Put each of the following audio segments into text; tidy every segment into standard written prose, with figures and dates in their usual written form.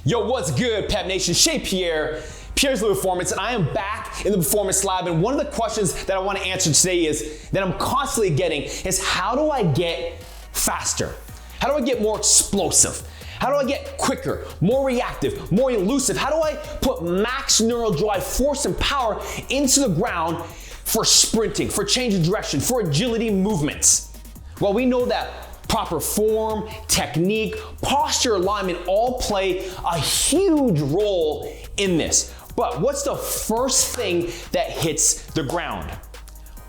Yo, what's good, Pep Nation? Pierre. Pierre's the Performance, and I am back in the Performance Lab. And one of the questions that I want to answer today that I'm constantly getting is, how do I get faster? How do I get more explosive? How do I get quicker, more reactive, more elusive? How do I put max neural drive, force, and power into the ground for sprinting, for change of direction, for agility movements? Well, we know that proper form, technique, posture, alignment all play a huge role in this. But what's the first thing that hits the ground?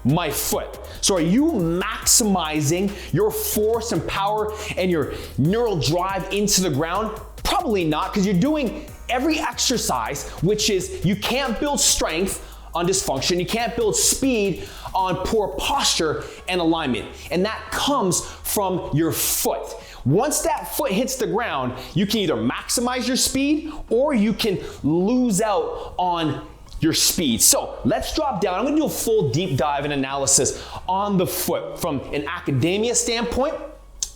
My foot. So are you maximizing your force and power and your neural drive into the ground? Probably not, because you're doing every exercise, which is you can't build strength on dysfunction, you can't build speed on poor posture and alignment. And that comes from your foot. Once that foot hits the ground, you can either maximize your speed or you can lose out on your speed. So let's drop down. I'm gonna do a full deep dive and analysis on the foot from an academia standpoint,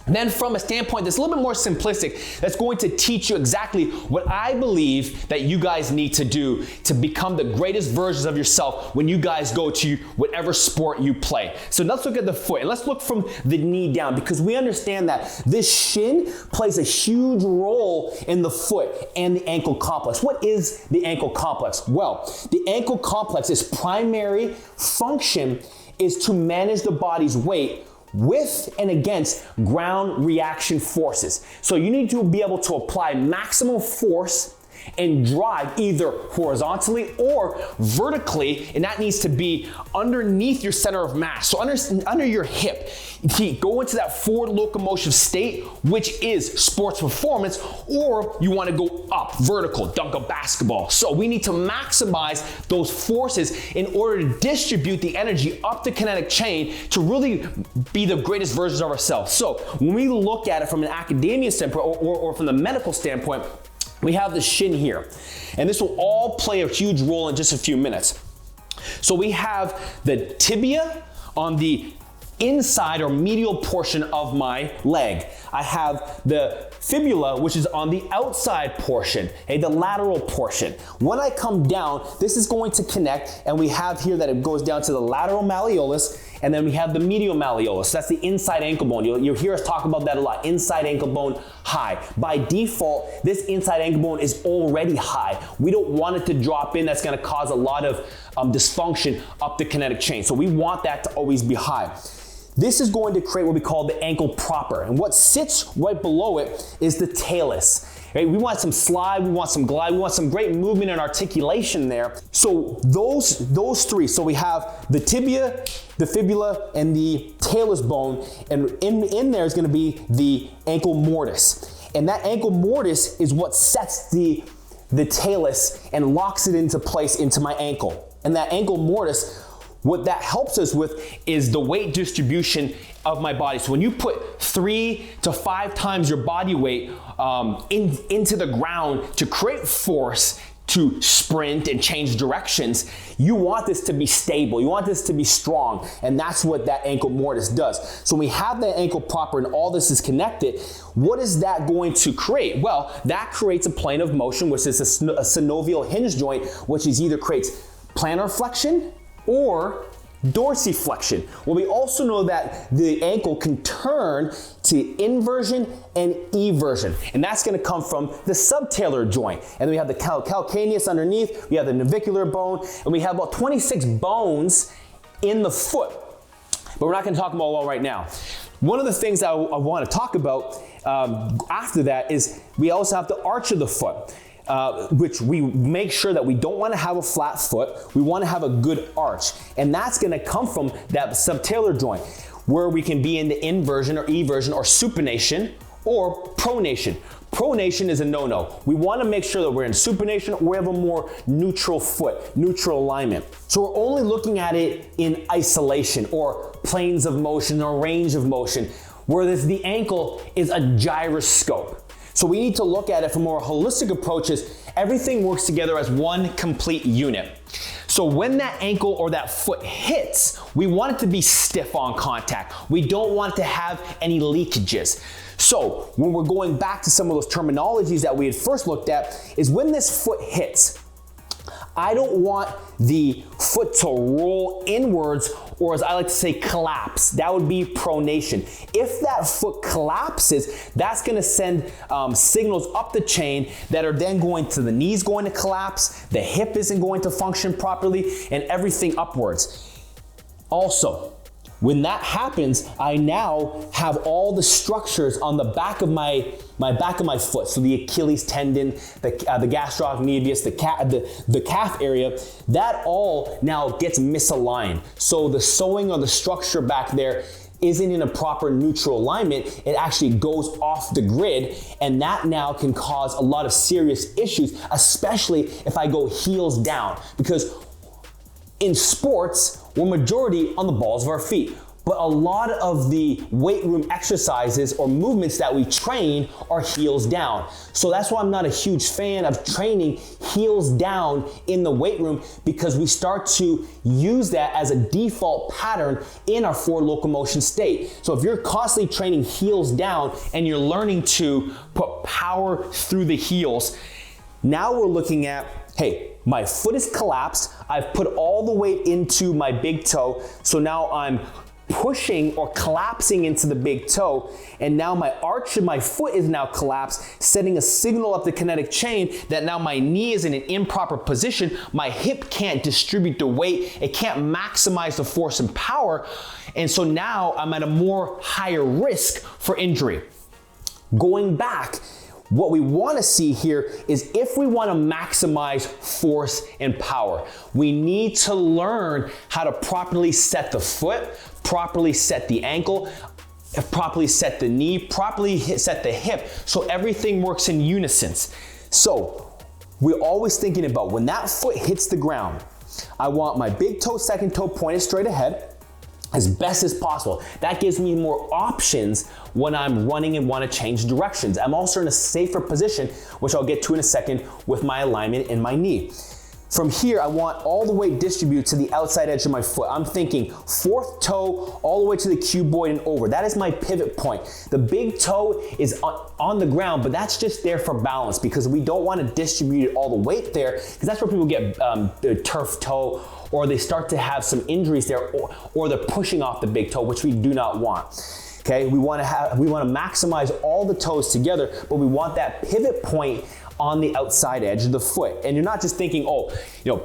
and then from a standpoint that's a little bit more simplistic, that's going to teach you exactly what I believe that you guys need to do to become the greatest versions of yourself when you guys go to whatever sport you play. So let's look at the foot, and let's look from the knee down, because we understand that this shin plays a huge role in the foot and the ankle complex. What is the ankle complex? Well, the ankle complex's primary function is to manage the body's weight with and against ground reaction forces. So you need to be able to apply maximum force and drive either horizontally or vertically, and that needs to be underneath your center of mass. So under your hip, to go into that forward locomotive state, which is sports performance, or you want to go up, vertical, dunk a basketball. So we need to maximize those forces in order to distribute the energy up the kinetic chain to really be the greatest versions of ourselves. So when we look at it from an academia standpoint or from the medical standpoint, we have the shin here, and this will all play a huge role in just a few minutes. So we have the tibia on the inside or medial portion of my leg. I have the fibula, which is on the outside portion, the lateral portion. When I come down, this is going to connect, and we have here that it goes down to the lateral malleolus, and then we have the medial malleolus. That's the inside ankle bone. You'll hear us talk about that a lot. Inside ankle bone high. By default, this inside ankle bone is already high. We don't want it to drop in. That's going to cause a lot of dysfunction up the kinetic chain. So we want that to always be high. This is going to create what we call the ankle proper. And what sits right below it is the talus. Right? We want some slide, we want some glide, we want some great movement and articulation there. So those three, so we have the tibia, the fibula, and the talus bone, and in there is going to be the ankle mortise. And that ankle mortise is what sets the talus and locks it into place into my ankle. And that ankle mortise, what that helps us with is the weight distribution of my body. So when you put 3 to 5 times your body weight into the ground to create force, to sprint and change directions, you want this to be stable. You want this to be strong. And that's what that ankle mortise does. So when we have that ankle proper and all this is connected, what is that going to create? Well, that creates a plane of motion, which is a synovial hinge joint, which is either creates plantar flexion or dorsiflexion. Well, we also know that the ankle can turn to inversion and eversion, and that's going to come from the subtalar joint. And then we have the calcaneus underneath, we have the navicular bone, and we have about 26 bones in the foot. But we're not going to talk about all right now. One of the things I want to talk about after that is we also have the arch of the foot. Which we make sure that we don't want to have a flat foot. We want to have a good arch. And that's going to come from that subtalar joint, where we can be in the inversion or eversion or supination or pronation. Pronation is a no-no. We want to make sure that we're in supination or we have a more neutral foot, neutral alignment. So we're only looking at it in isolation or planes of motion or range of motion, whereas the ankle is a gyroscope. So we need to look at it from more holistic approaches. Everything works together as one complete unit. So when that ankle or that foot hits, we want it to be stiff on contact. We don't want it to have any leakages. So when we're going back to some of those terminologies that we had first looked at, is when this foot hits, I don't want the foot to roll inwards, or as I like to say, collapse. That would be pronation. If that foot collapses, that's gonna send signals up the chain that are then going to the knees going to collapse, the hip isn't going to function properly, and everything upwards. Also, when that happens, I now have all the structures on the back of my back of my foot. So the Achilles tendon, the gastrocnemius, the calf area, that all now gets misaligned. So the sewing or the structure back there isn't in a proper neutral alignment. It actually goes off the grid, and that now can cause a lot of serious issues, especially if I go heels down, because in sports, we're majority on the balls of our feet. But a lot of the weight room exercises or movements that we train are heels down. So that's why I'm not a huge fan of training heels down in the weight room, because we start to use that as a default pattern in our forward locomotion state. So if you're constantly training heels down and you're learning to put power through the heels, now we're looking at, hey, my foot is collapsed. I've put all the weight into my big toe. So now I'm pushing or collapsing into the big toe, and now my arch of my foot is now collapsed, sending a signal up the kinetic chain that now my knee is in an improper position. My hip can't distribute the weight. It can't maximize the force and power. And so now I'm at a more higher risk for injury. Going back, what we want to see here is if we want to maximize force and power, we need to learn how to properly set the foot, properly set the ankle, properly set the knee, properly set the hip, so everything works in unison. So we're always thinking about when that foot hits the ground, I want my big toe, second toe pointed straight ahead as best as possible. That gives me more options when I'm running and want to change directions. I'm also in a safer position, which I'll get to in a second, with my alignment in my knee. From here, I want all the weight distributed to the outside edge of my foot. I'm thinking fourth toe all the way to the cuboid and over. That is my pivot point. The big toe is on the ground, but that's just there for balance, because we don't want to distribute all the weight there, because that's where people get their turf toe, or they start to have some injuries there, or they're pushing off the big toe, which we do not want. Okay, we want to maximize all the toes together, but we want that pivot point on the outside edge of the foot. And you're not just thinking, oh,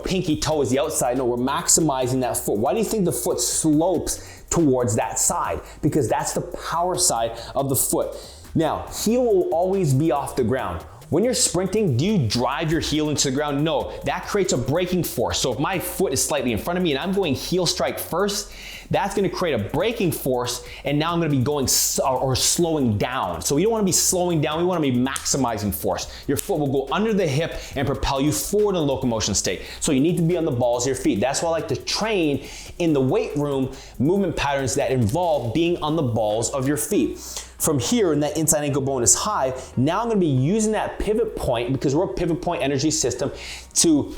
pinky toe is the outside. No, we're maximizing that foot. Why do you think the foot slopes towards that side? Because that's the power side of the foot. Now, heel will always be off the ground. When you're sprinting, do you drive your heel into the ground? No, that creates a braking force. So if my foot is slightly in front of me and I'm going heel strike first, that's gonna create a braking force, and now I'm gonna be going or slowing down. So we don't wanna be slowing down, we wanna be maximizing force. Your foot will go under the hip and propel you forward in locomotion state. So you need to be on the balls of your feet. That's why I like to train in the weight room movement patterns that involve being on the balls of your feet. From here, and that inside ankle bone is high, now I'm gonna be using that pivot point, because we're a pivot point energy system, to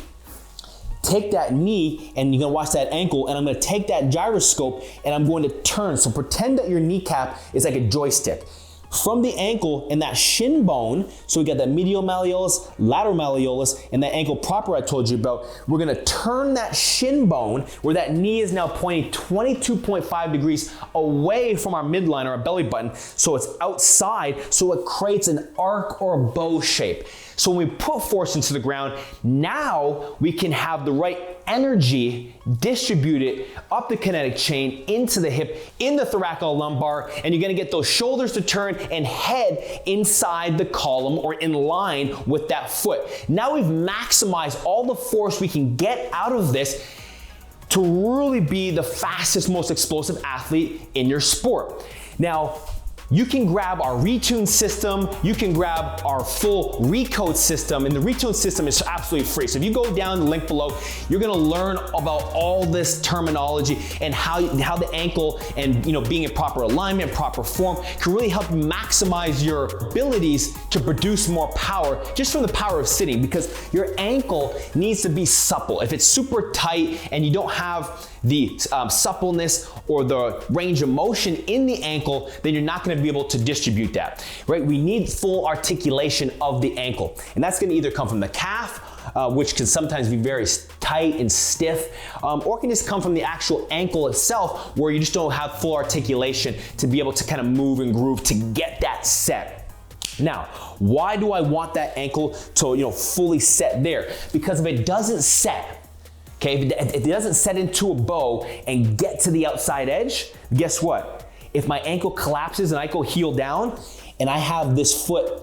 take that knee, and you're gonna watch that ankle, and I'm gonna take that gyroscope and I'm going to turn. So pretend that your kneecap is like a joystick. From the ankle and that shin bone, so we got that medial malleolus, lateral malleolus, and that ankle proper I told you about, we're gonna turn that shin bone, where that knee is now pointing 22.5 degrees away from our midline or our belly button, so it's outside, so it creates an arc or a bow shape. So when we put force into the ground, now we can have the right energy distributed up the kinetic chain into the hip, in the thoracolumbar, and you're gonna get those shoulders to turn and head inside the column or in line with that foot. Now we've maximized all the force we can get out of this to really be the fastest, most explosive athlete in your sport. Now, you can grab our Retune system, you can grab our full Recode system, and the Retune system is absolutely free. So if you go down the link below, you're gonna learn about all this terminology and how the ankle and being in proper alignment, proper form can really help you maximize your abilities to produce more power just from the power of sitting, because your ankle needs to be supple. If it's super tight and you don't have the suppleness or the range of motion in the ankle, then you're not gonna be able to distribute that, right? We need full articulation of the ankle. And that's gonna either come from the calf, which can sometimes be very tight and stiff, or it can just come from the actual ankle itself, where you just don't have full articulation to be able to kind of move and groove to get that set. Now, why do I want that ankle to fully set there? Because if it doesn't set, okay, if it doesn't set into a bow and get to the outside edge, guess what? If my ankle collapses and I go heel down and I have this foot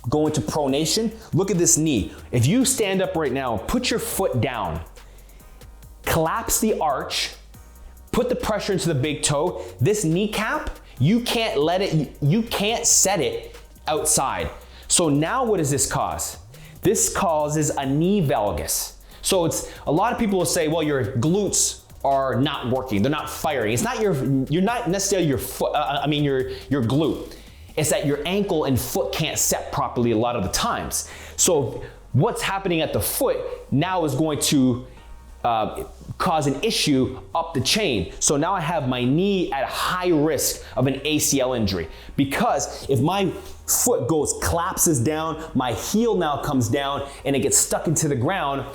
go into pronation, look at this knee. If you stand up right now, put your foot down, collapse the arch, put the pressure into the big toe, this kneecap, you can't set it outside. So now what does this cause? This causes a knee valgus. So it's a lot of people will say, well, your glutes are not working, they're not firing. It's not you're not necessarily your foot, your glute. It's that your ankle and foot can't set properly a lot of the times. So what's happening at the foot now is going to cause an issue up the chain. So now I have my knee at a high risk of an ACL injury, because if my foot collapses down, my heel now comes down and it gets stuck into the ground,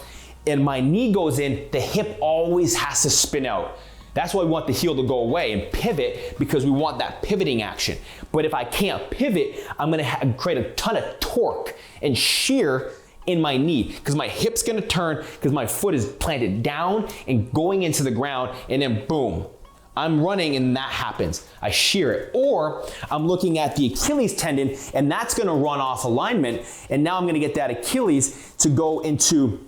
and my knee goes in, the hip always has to spin out. That's why we want the heel to go away and pivot, because we want that pivoting action. But if I can't pivot, I'm gonna create a ton of torque and shear in my knee, because my hip's gonna turn because my foot is planted down and going into the ground, and then boom, I'm running and that happens. I shear it. Or I'm looking at the Achilles tendon and that's gonna run off alignment, and now I'm gonna get that Achilles to go into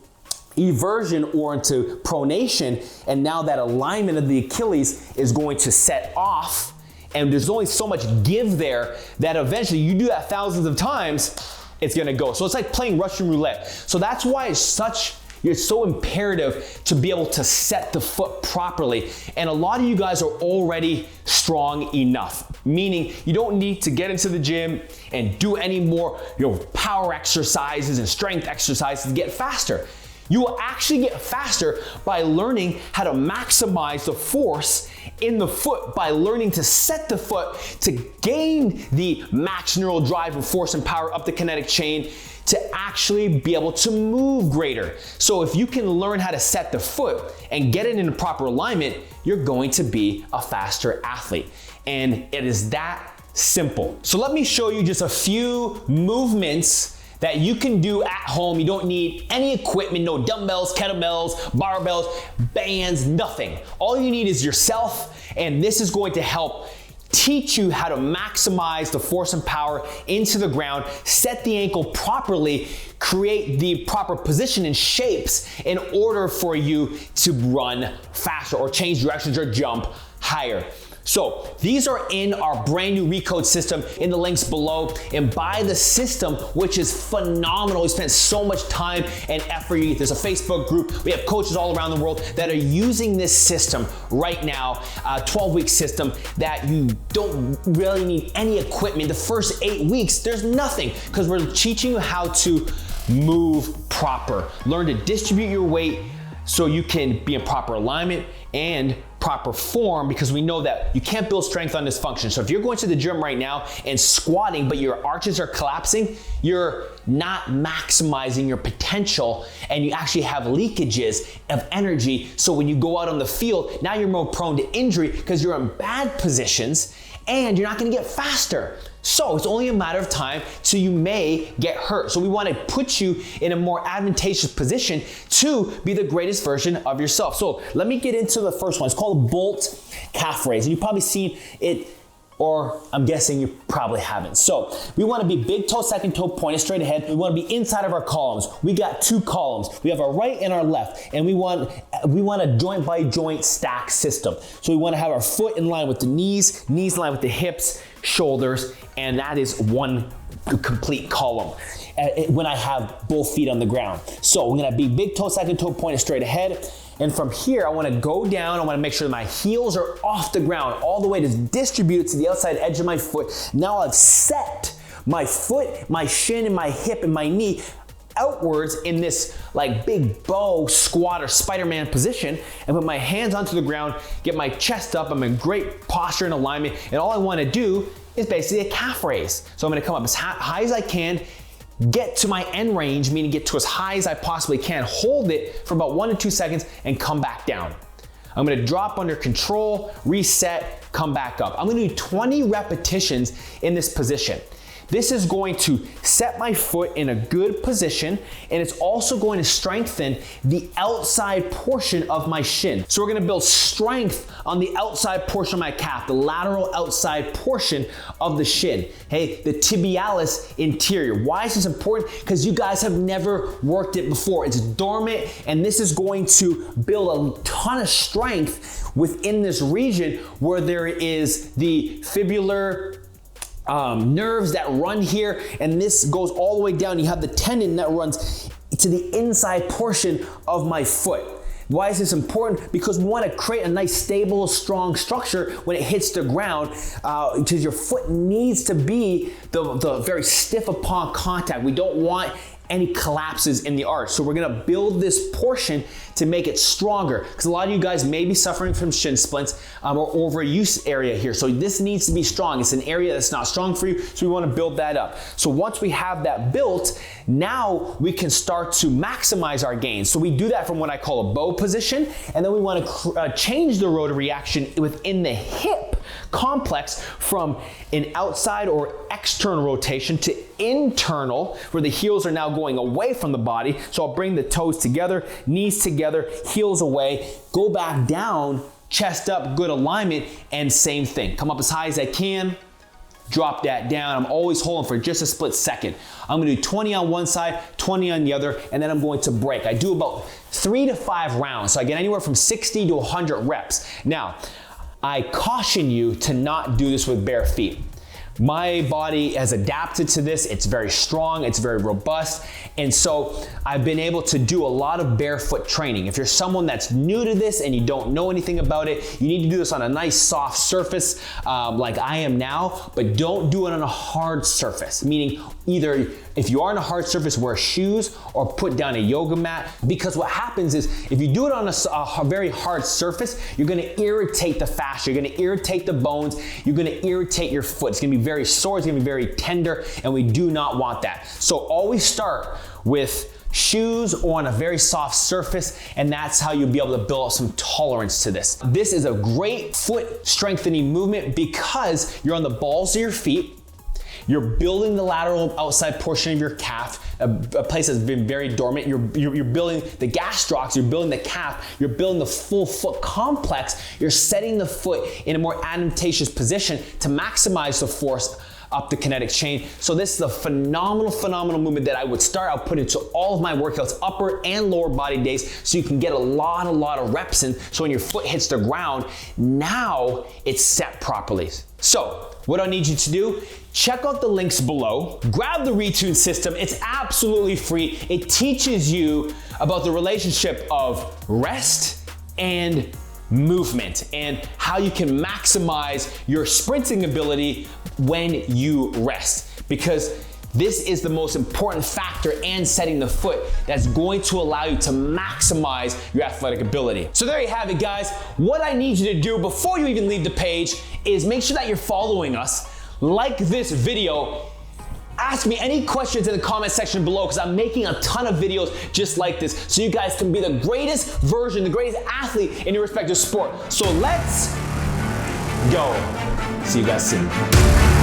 eversion or into pronation, and now that alignment of the Achilles is going to set off, and there's only so much give there that eventually you do that thousands of times, it's gonna go. So it's like playing Russian roulette. So that's why it's so imperative to be able to set the foot properly. And a lot of you guys are already strong enough, meaning you don't need to get into the gym and do any more power exercises and strength exercises to get faster. You will actually get faster by learning how to maximize the force in the foot, by learning to set the foot to gain the max neural drive and force and power up the kinetic chain to actually be able to move greater. So if you can learn how to set the foot and get it in the proper alignment, you're going to be a faster athlete. And it is that simple. So let me show you just a few movements that you can do at home. You don't need any equipment, no dumbbells, kettlebells, barbells, bands, nothing. All you need is yourself, and this is going to help teach you how to maximize the force and power into the ground, set the ankle properly, create the proper position and shapes in order for you to run faster or change directions or jump higher. So these are in our brand new Recode system in the links below, and buy the system, which is phenomenal. We spent so much time and effort. There's a Facebook group. We have coaches all around the world that are using this system right now, a 12-week system that you don't really need any equipment. The first 8 weeks, there's nothing, because we're teaching you how to move proper. Learn to distribute your weight so you can be in proper alignment and proper form, because we know that you can't build strength on dysfunction. So if you're going to the gym right now and squatting, but your arches are collapsing, you're not maximizing your potential, and you actually have leakages of energy. So when you go out on the field, now you're more prone to injury because you're in bad positions and you're not gonna get faster. So it's only a matter of time till you may get hurt. So we want to put you in a more advantageous position to be the greatest version of yourself. So let me get into the first one. It's called a bolt calf raise. And you've probably seen it, or I'm guessing you probably haven't. So we want to be big toe, second toe pointed straight ahead. We want to be inside of our columns. We got 2 columns. We have our right and our left, and we want a joint by joint stack system. So we want to have our foot in line with the knees in line with the hips, shoulders, and that is one complete column when I have both feet on the ground. So we're gonna be big toe, second toe pointed straight ahead. And from here, I wanna go down. I wanna make sure my heels are off the ground all the way to distribute to the outside edge of my foot. Now I've set my foot, my shin, and my hip, and my knee outwards in this like big bow squat or Spider-Man position and put my hands onto the ground, get my chest up. I'm in great posture and alignment, and all I want to do is basically a calf raise. So I'm going to come up as high as I can, get to my end range, meaning get to as high as I possibly can, hold it for about 1 to 2 seconds, and come back down. I'm gonna drop under control, reset, come back up. I'm gonna do 20 repetitions in this position. This is going to set my foot in a good position, and it's also going to strengthen the outside portion of my shin. So we're gonna build strength on the outside portion of my calf, the lateral outside portion of the shin. Hey, the tibialis interior. Why is this important? Because you guys have never worked it before. It's dormant, and this is going to build a ton of strength within this region where there is the fibular nerves that run here, and this goes all the way down. You have the tendon that runs to the inside portion of my foot. Why is this important? Because we want to create a nice, stable, strong structure when it hits the ground, because your foot needs to be the very stiff upon contact. We don't want any collapses in the arch. So we're gonna build this portion to make it stronger, because a lot of you guys may be suffering from shin splints or overuse area here. So this needs to be strong. It's an area that's not strong for you, so we wanna build that up. So once we have that built, now we can start to maximize our gains. So we do that from what I call a bow position, and then we wanna change the rotary action within the hip complex from an outside or external rotation to internal, where the heels are now going away from the body. So I'll bring the toes together, knees together, heels away, go back down, chest up, good alignment, and same thing. Come up as high as I can, drop that down. I'm always holding for just a split second. I'm gonna do 20 on one side, 20 on the other, and then I'm going to break. I do about 3 to 5 rounds, so I get anywhere from 60 to 100 reps. Now, I caution you to not do this with bare feet. My body has adapted to this. It's very strong, it's very robust, and so I've been able to do a lot of barefoot training. If you're someone that's new to this and you don't know anything about it, you need to do this on a nice soft surface like I am now, but don't do it on a hard surface, meaning either if you are on a hard surface, wear shoes or put down a yoga mat, because what happens is if you do it on a very hard surface, you're gonna irritate the fascia, you're gonna irritate the bones, you're gonna irritate your foot. It's gonna be very sore, it's gonna be very tender, and we do not want that. So always start with shoes or on a very soft surface, and that's how you'll be able to build up some tolerance to this. This is a great foot strengthening movement because you're on the balls of your feet, you're building the lateral outside portion of your calf, a place that's been very dormant. You're building the gastrocs, you're building the calf, you're building the full foot complex. You're setting the foot in a more advantageous position to maximize the force up the kinetic chain. So this is a phenomenal movement that I would start. I'll put into all of my workouts, upper and lower body days, so you can get a lot of reps in. So when your foot hits the ground, now it's set properly. So what I need you to do, check out the links below, grab the Retune system. It's absolutely free. It teaches you about the relationship of rest and movement and how you can maximize your sprinting ability when you rest, because this is the most important factor in setting the foot that's going to allow you to maximize your athletic ability. So there you have it, guys. What I need you to do before you even leave the page is make sure that you're following us, like this video, ask me any questions in the comment section below, because I'm making a ton of videos just like this so you guys can be the greatest version, the greatest athlete in your respective sport. So let's go. See you guys soon.